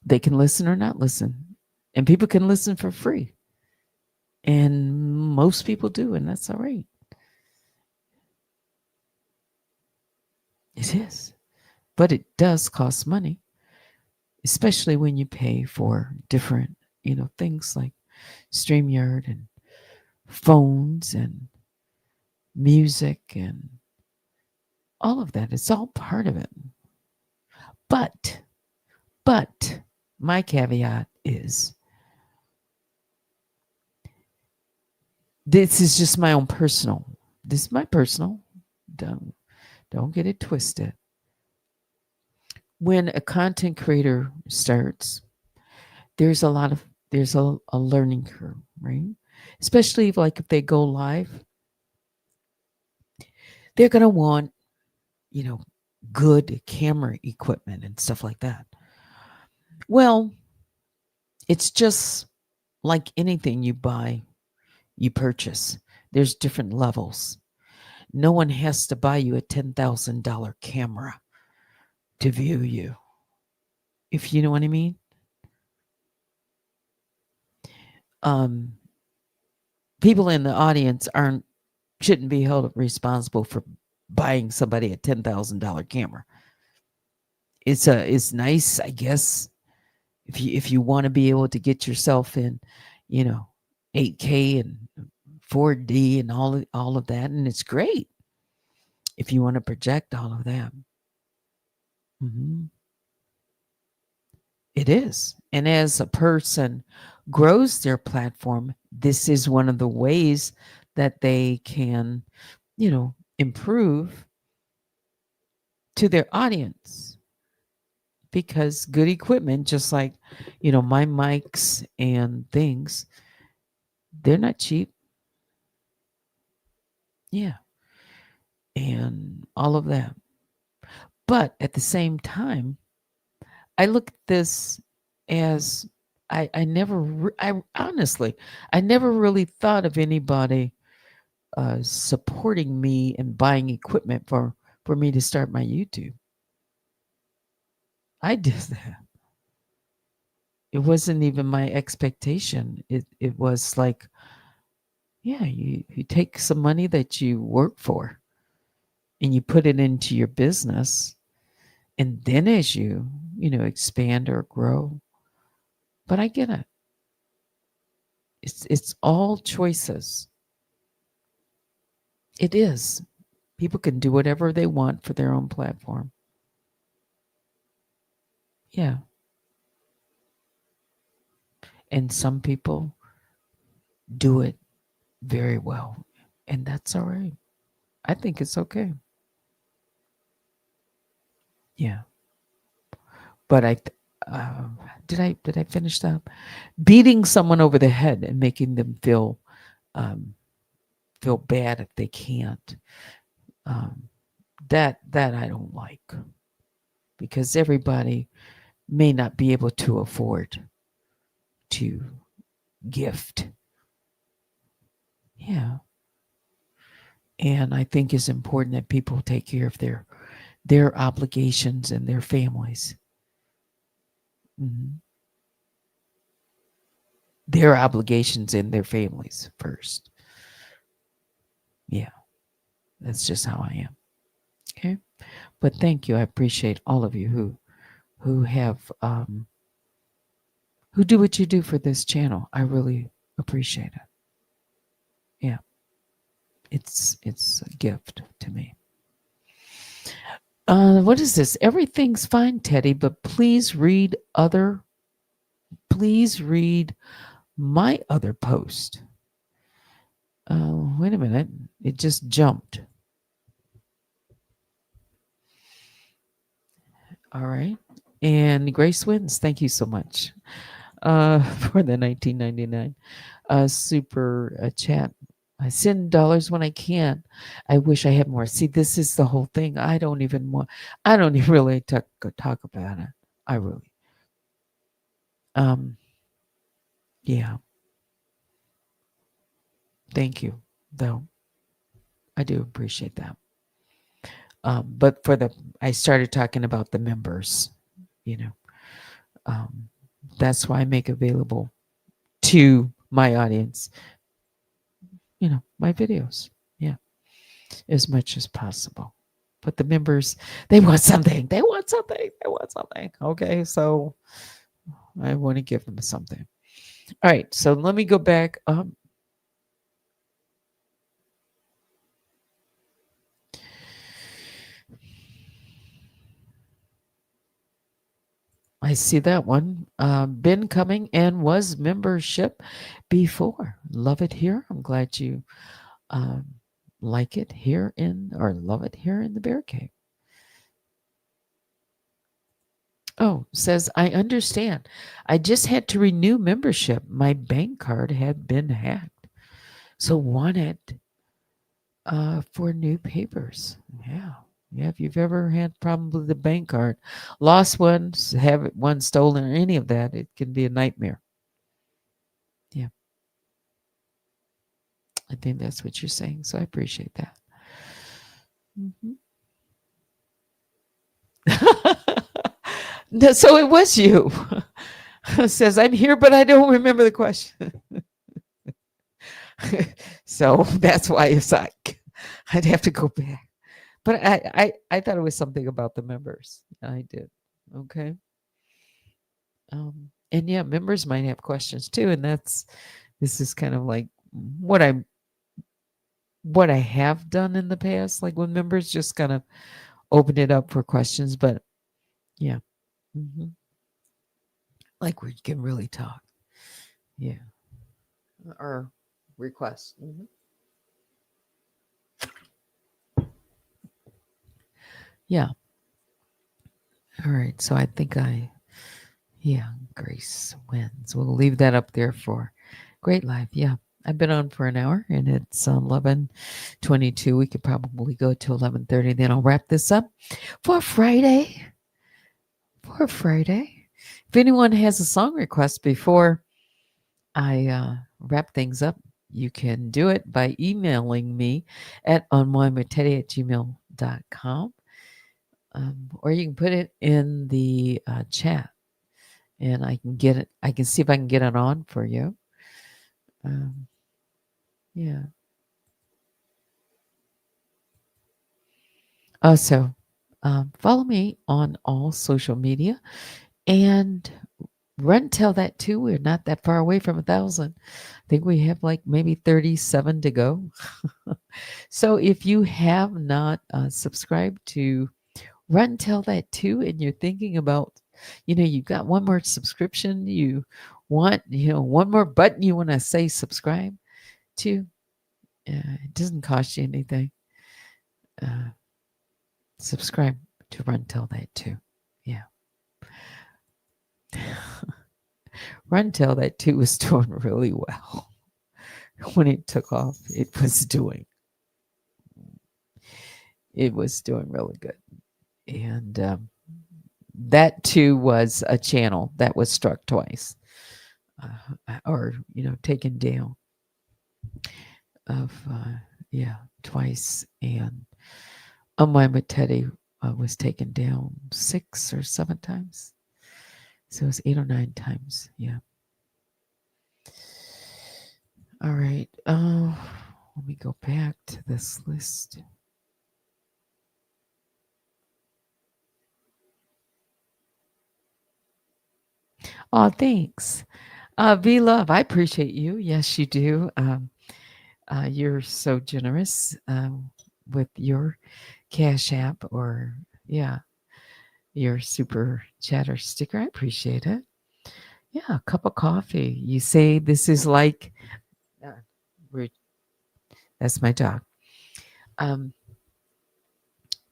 They can listen or not listen, and people can listen for free, and most people do, and that's all right. It is, but it does cost money, especially when you pay for different, things like StreamYard and phones and music and all of that. It's all part of it. But, but my caveat is this is just my own personal. This is my personal. Don't get it twisted. When a content creator starts, there's a learning curve, right? Especially if they go live, they're gonna want, you know, good camera equipment and stuff like that. Well, it's just like anything you buy, you purchase. There's different levels. No one has to buy you a $10,000 camera to view you, if you know what I mean. Um, People in the audience shouldn't be held responsible for buying somebody a $10,000 camera. It's nice, I guess, if you want to be able to get yourself in, you know, 8K and 4D and all of that, and it's great if you want to project all of that. hmm It is. And as a person grows their platform, this is one of the ways that they can, improve to their audience, because good equipment, just like, my mics and things, they're not cheap. Yeah. And all of that. But at the same time, I look at this as I honestly, I never really thought of anybody supporting me and buying equipment for me to start my YouTube. I did that. It wasn't even my expectation. It was like, yeah, you take some money that you work for and you put it into your business, and then as you, expand or grow. But I get it. It's all choices. It is. People can do whatever they want for their own platform. Yeah. And some people do it very well. And that's all right. I think it's okay. Yeah. But did I finish that? Beating someone over the head and making them um, feel bad if they can't. Um, that I don't like, because everybody may not be able to afford to gift. Yeah. And I think it's important that people take care of their obligations and their families. Mhm. Their obligations and their families first. Yeah, that's just how I am. Okay, but thank you. I appreciate all of you who have who do what you do for this channel. I really appreciate it. Yeah, it's a gift to me. What is this? Everything's fine, Teddy, but please read my other post. Wait a minute. It just jumped. All right. And Grace Wins, thank you so much for the 1999 super chat. I send dollars when I can. I wish I had more. See, this is the whole thing. I don't even really talk about it. I really. Um, yeah. Thank you, though. I do appreciate that. But I started talking about the members, you know. Um, that's why I make available to my audience, my videos. Yeah, as much as possible. But the members, they want something. They want something. They want something. Okay, so I want to give them something. All right, so let me go back. I see that one. Been coming and was membership before. Love it here. I'm glad you um, like it here or love it here in the Bear Cave. Oh, says, I understand. I just had to renew membership. My bank card had been hacked. So wanted for new papers. Yeah. Yeah. If you've ever had problem with the bank card, lost one, have one stolen, or any of that, it can be a nightmare. Yeah. I think that's what you're saying. So I appreciate that. Mhm. No, so it was you. Says, I'm here, but I don't remember the question. So that's why it's like, I'd have to go back. But I thought it was something about the members. I did. Okay. And yeah, members might have questions too. And this is kind of like what I have done in the past, like when members just kind of open it up for questions. But yeah. Mhm. Like we can really talk. Yeah. Or requests. Yeah. All right. So I think yeah, Grace Wins. We'll leave that up there for Great Life. Yeah. I've been on for an hour and it's 11:22. We could probably go to 11:30. Then I'll wrap this up for Friday. For Friday. If anyone has a song request before I wrap things up, you can do it by emailing me at unwinewithteddy@gmail.com. Or you can put it in the chat and I can get it. I can see if I can get it on for you. Um, yeah. Also, follow me on all social media and run tell that too. We're not that far away from 1,000. I think we have like maybe 37 to go. So if you have not subscribed to Run Tell That Too, and you're thinking about, you've got one more subscription, you want, one more button you want to say subscribe to, it doesn't cost you anything. Uh, subscribe to Run Tell That Too. Yeah. Run Tell That Too was doing really well. When it took off, it was doing really good. And that too was a channel that was struck twice, or taken down of twice, and Unwind with Teddy was taken down 6 or 7 times, so it was 8 or 9 times. Yeah. All right. Let me go back to this list. Oh, thanks. V Love, I appreciate you. Yes, you do. You're so generous with your Cash App or Yeah. Your super chatter sticker. I appreciate it. Yeah, a cup of coffee. You say this is like, uh, that's my dog.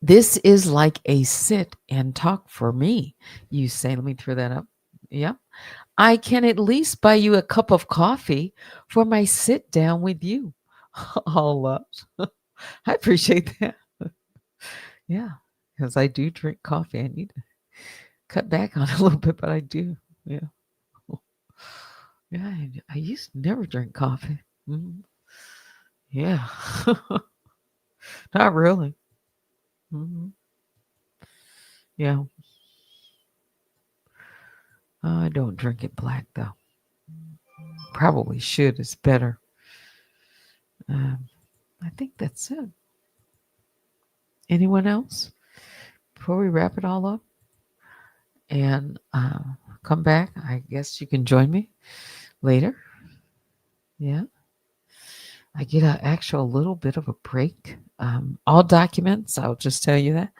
This is like a sit and talk for me. You say, let me throw that up. Yeah. I can at least buy you a cup of coffee for my sit down with you. All love. I appreciate that. Yeah, because I do drink coffee. I need to cut back on it a little bit, but I do. Yeah. Yeah, I used to never drink coffee. Mhm. Yeah. Not really. Mhm. Yeah. I don't drink it black, though. Probably should. It's better. I think that's it. Anyone else before we wrap it all up and come back? I guess you can join me later. Yeah. I get an actual little bit of a break. All documents, I'll just tell you that.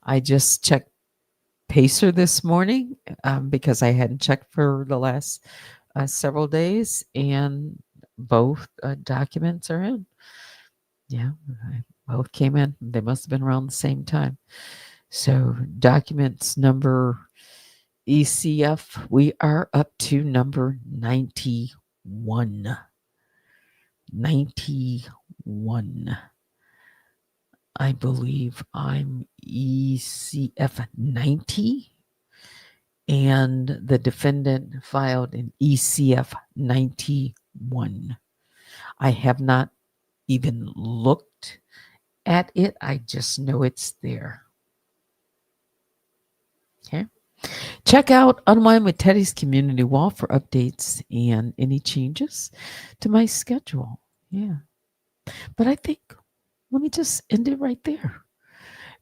I just checked Pacer this morning because I hadn't checked for the last several days, and both documents are in. Yeah, both came in. They must have been around the same time. So, documents number ECF, we are up to number 91. 91. I believe I'm ECF 90, and the defendant filed an ECF 91. I have not even looked at it. I just know it's there. Okay. Check out Unwind with Teddy's community wall for updates and any changes to my schedule. Yeah. But I think, let me just end it right there.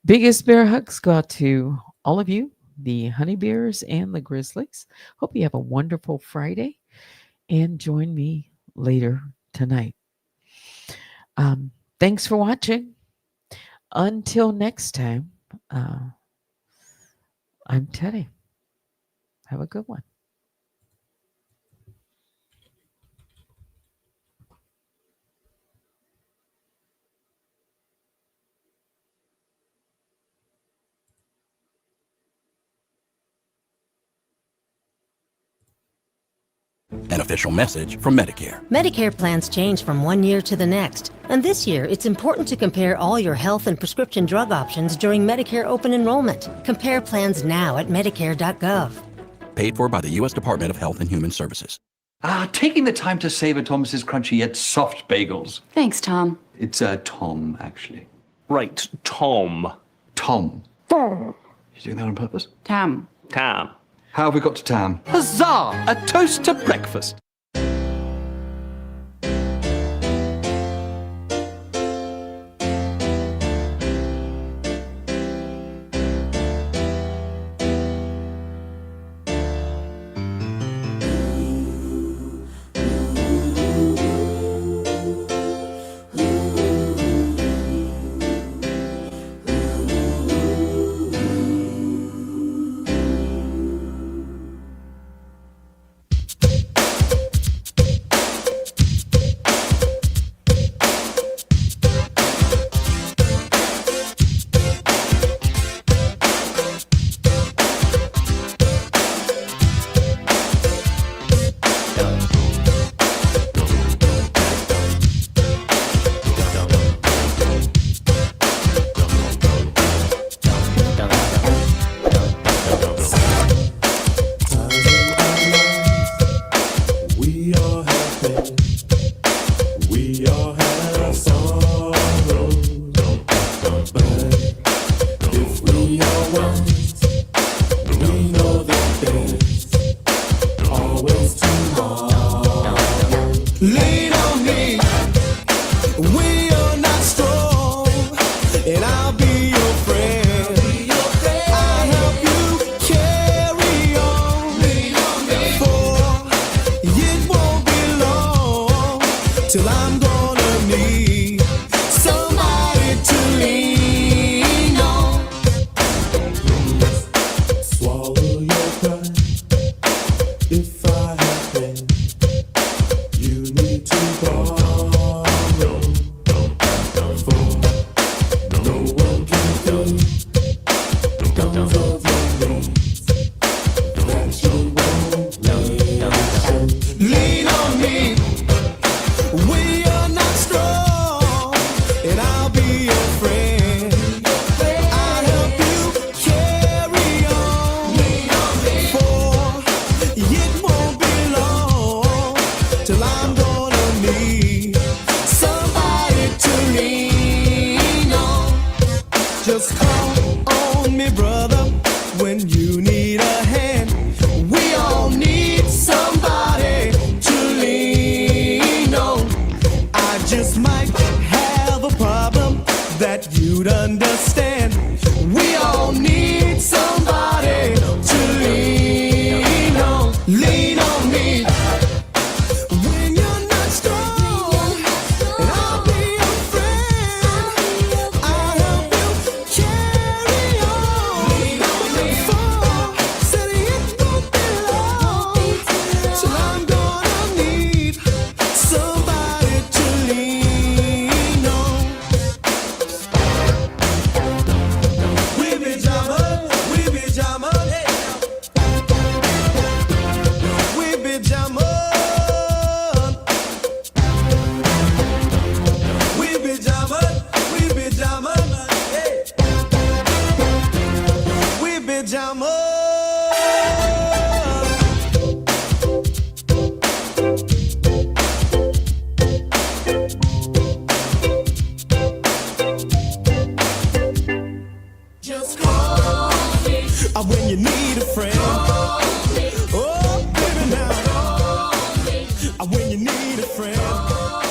Biggest bear hugs go out to all of you, the honey bears and the grizzlies. Hope you have a wonderful Friday and join me later tonight. Thanks for watching. Until next time, I'm Teddy. Have a good one. An official message from Medicare. Medicare plans change from one year to the next. And this year, it's important to compare all your health and prescription drug options during Medicare open enrollment. Compare plans now at Medicare.gov. Paid for by the U.S. Department of Health and Human Services. Taking the time to savor Thomas's crunchy yet soft bagels. Thanks, Tom. It's Tom, actually. Right, Tom. Tom. You doing that on purpose? Tam. Tam. How have we got to Tam? Huzzah! A toast to breakfast. pajama. Just call me when you need a friend. Oh, baby, now. When you need a friend.